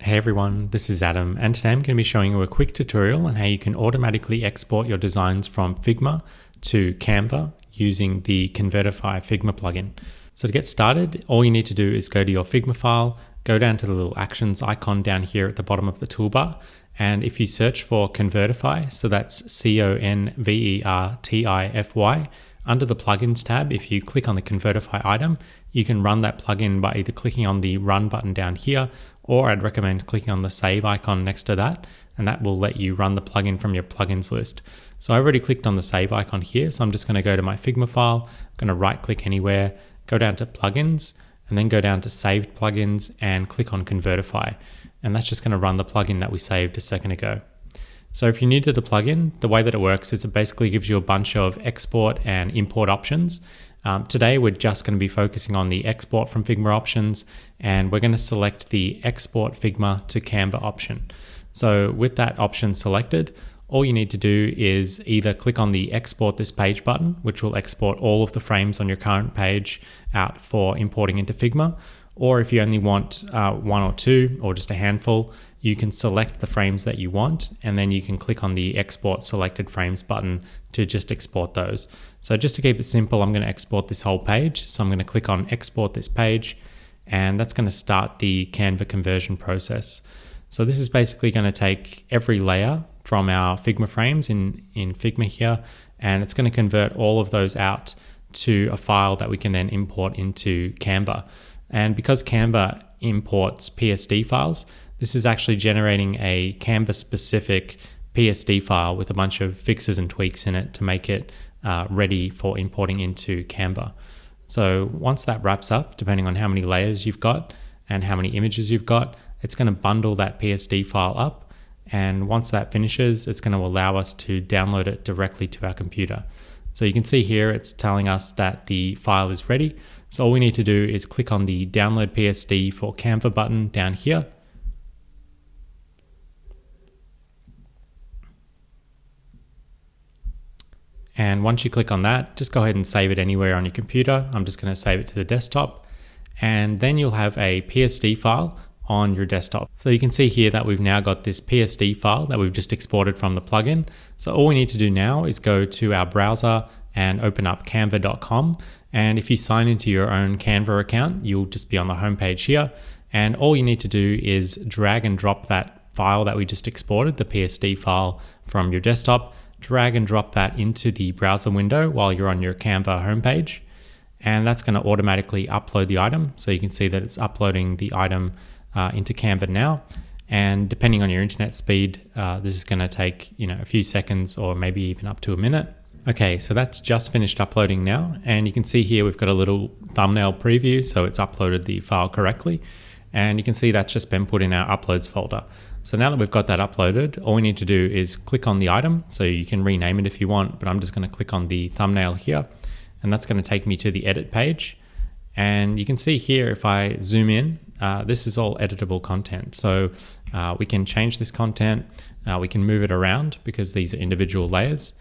Hey everyone, this is Adam, and today I'm going to be showing you a quick tutorial on how you can automatically export your designs from Figma to Canva using the Convertify Figma plugin. So to get started, all you need to do is go to your Figma file, go down to the little actions icon down here at the bottom of the toolbar, and if you search for Convertify, so that's Convertify, under the plugins tab, if you click on the Convertify item, you can run that plugin by either clicking on the run button down here, or I'd recommend clicking on the save icon next to that, and that will let you run the plugin from your plugins list. So I already clicked on the save icon here, so I'm just going to go to my Figma file, I'm going to right click anywhere, go down to plugins, and then go down to saved plugins and click on Convertify. And that's just going to run the plugin that we saved a second ago. So if you're new to the plugin, the way that it works is it basically gives you a bunch of export and import options. Today, we're just going to be focusing on the export from Figma options, and we're going to select the export Figma to Canva option. So with that option selected, all you need to do is either click on the export this page button, which will export all of the frames on your current page out for importing into Figma. Or if you only want one or two or just a handful, you can select the frames that you want, and then you can click on the export selected frames button to just export those. So just to keep it simple, I'm going to export this whole page. So I'm going to click on export this page, and that's going to start the Canva conversion process. So this is basically going to take every layer from our Figma frames in Figma here, and it's going to convert all of those out to a file that we can then import into Canva. And because Canva imports PSD files, this is actually generating a Canva specific PSD file with a bunch of fixes and tweaks in it to make it ready for importing into Canva. So once that wraps up, depending on how many layers you've got and how many images you've got, it's going to bundle that PSD file up. And once that finishes, it's going to allow us to download it directly to our computer. So you can see here, it's telling us that the file is ready. So all we need to do is click on the download PSD for Canva button down here. And once you click on that, just go ahead and save it anywhere on your computer. I'm just going to save it to the desktop, and then you'll have a PSD file on your desktop. So you can see here that we've now got this PSD file that we've just exported from the plugin. So all we need to do now is go to our browser and open up canva.com. And if you sign into your own Canva account, you'll just be on the homepage here. And all you need to do is drag and drop that file that we just exported, the PSD file from your desktop, drag and drop that into the browser window while you're on your Canva homepage. And that's going to automatically upload the item. So you can see that it's uploading the item into Canva now. And depending on your internet speed, this is going to take a few seconds or maybe even up to a minute. Okay, so that's just finished uploading now, and you can see here we've got a little thumbnail preview, so it's uploaded the file correctly, and you can see that's just been put in our uploads folder. So now that we've got that uploaded, all we need to do is click on the item, so you can rename it if you want, but I'm just going to click on the thumbnail here, and that's going to take me to the edit page. And you can see here, if I zoom in, this is all editable content. So we can change this content, we can move it around because these are individual layers.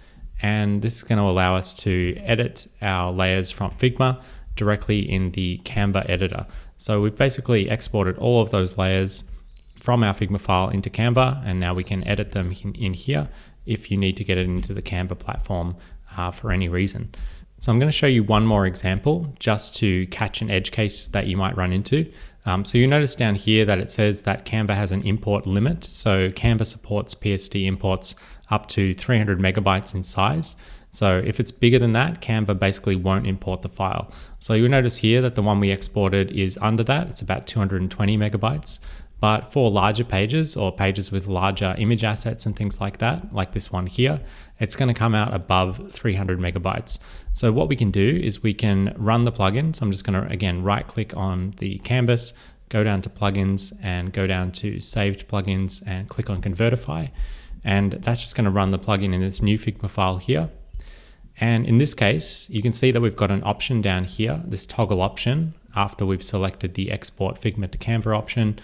And this is going to allow us to edit our layers from Figma directly in the Canva editor. So we've basically exported all of those layers from our Figma file into Canva, and now we can edit them in here if you need to get it into the Canva platform for any reason. So I'm going to show you one more example just to catch an edge case that you might run into. So you notice down here that it says that Canva has an import limit. So Canva supports PSD imports up to 300 megabytes in size. So if it's bigger than that, Canva basically won't import the file. So you'll notice here that the one we exported is under that. It's about 220 megabytes. But for larger pages or pages with larger image assets and things like that, like this one here, it's going to come out above 300 megabytes. So what we can do is we can run the plugin. So I'm just going to, again, right click on the canvas, go down to plugins and go down to saved plugins and click on Convertify. And that's just going to run the plugin in this new Figma file here. And in this case, you can see that we've got an option down here, this toggle option, after we've selected the export Figma to Canva option.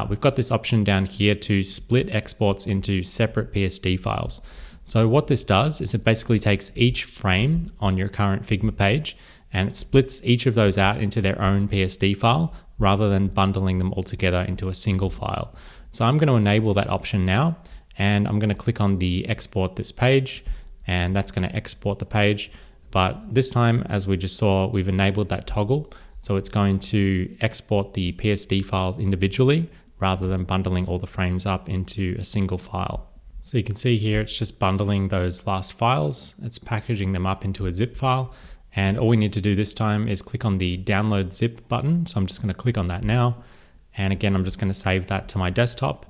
We've got this option down here to split exports into separate PSD files. So what this does is it basically takes each frame on your current Figma page and it splits each of those out into their own PSD file rather than bundling them all together into a single file. So I'm going to enable that option now, and I'm going to click on the export this page, and that's going to export the page. But this time, as we just saw, we've enabled that toggle. So it's going to export the PSD files individually rather than bundling all the frames up into a single file. So you can see here, it's just bundling those last files. It's packaging them up into a zip file. And all we need to do this time is click on the download zip button. So I'm just going to click on that now. And again, I'm just going to save that to my desktop.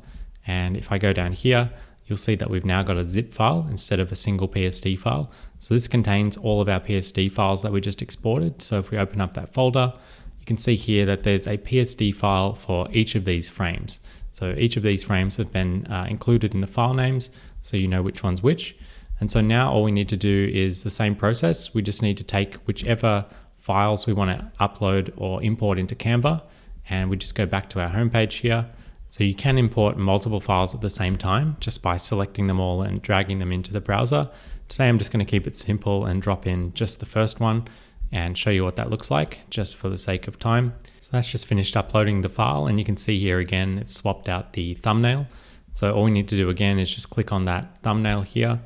And if I go down here, you'll see that we've now got a zip file instead of a single PSD file. So this contains all of our PSD files that we just exported. So if we open up that folder, you can see here that there's a PSD file for each of these frames. So each of these frames have been included in the file names, so you know which one's which. And so now all we need to do is the same process. We just need to take whichever files we want to upload or import into Canva, and we just go back to our homepage here. So you can import multiple files at the same time just by selecting them all and dragging them into the browser. Today I'm just going to keep it simple and drop in just the first one and show you what that looks like just for the sake of time. So that's just finished uploading the file, and you can see here again it's swapped out the thumbnail. So all we need to do again is just click on that thumbnail here.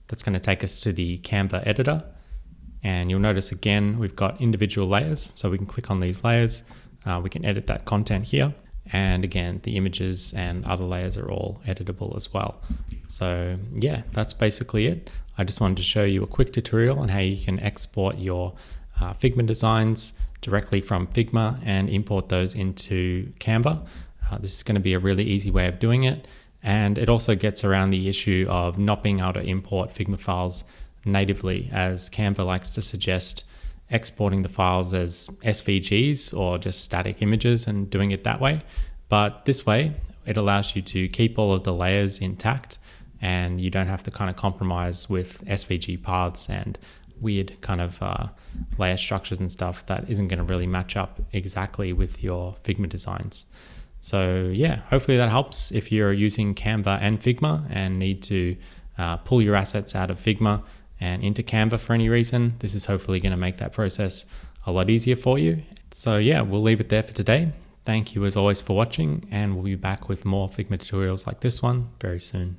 That's going to take us to the Canva editor, and you'll notice again we've got individual layers, so we can click on these layers. We can edit that content here, and again the images and other layers are all editable as well. So yeah, that's basically it. I just wanted to show you a quick tutorial on how you can export your Figma designs directly from Figma and import those into Canva. This is going to be a really easy way of doing it, and it also gets around the issue of not being able to import Figma files natively, as Canva likes to suggest exporting the files as SVGs or just static images and doing it that way. But this way it allows you to keep all of the layers intact, and you don't have to kind of compromise with SVG paths and weird kind of layer structures and stuff that isn't going to really match up exactly with your Figma designs. So yeah, hopefully that helps if you're using Canva and Figma and need to pull your assets out of Figma and into Canva for any reason. This is hopefully going to make that process a lot easier for you. So yeah, we'll leave it there for today. Thank you as always for watching, and we'll be back with more Figma tutorials like this one very soon.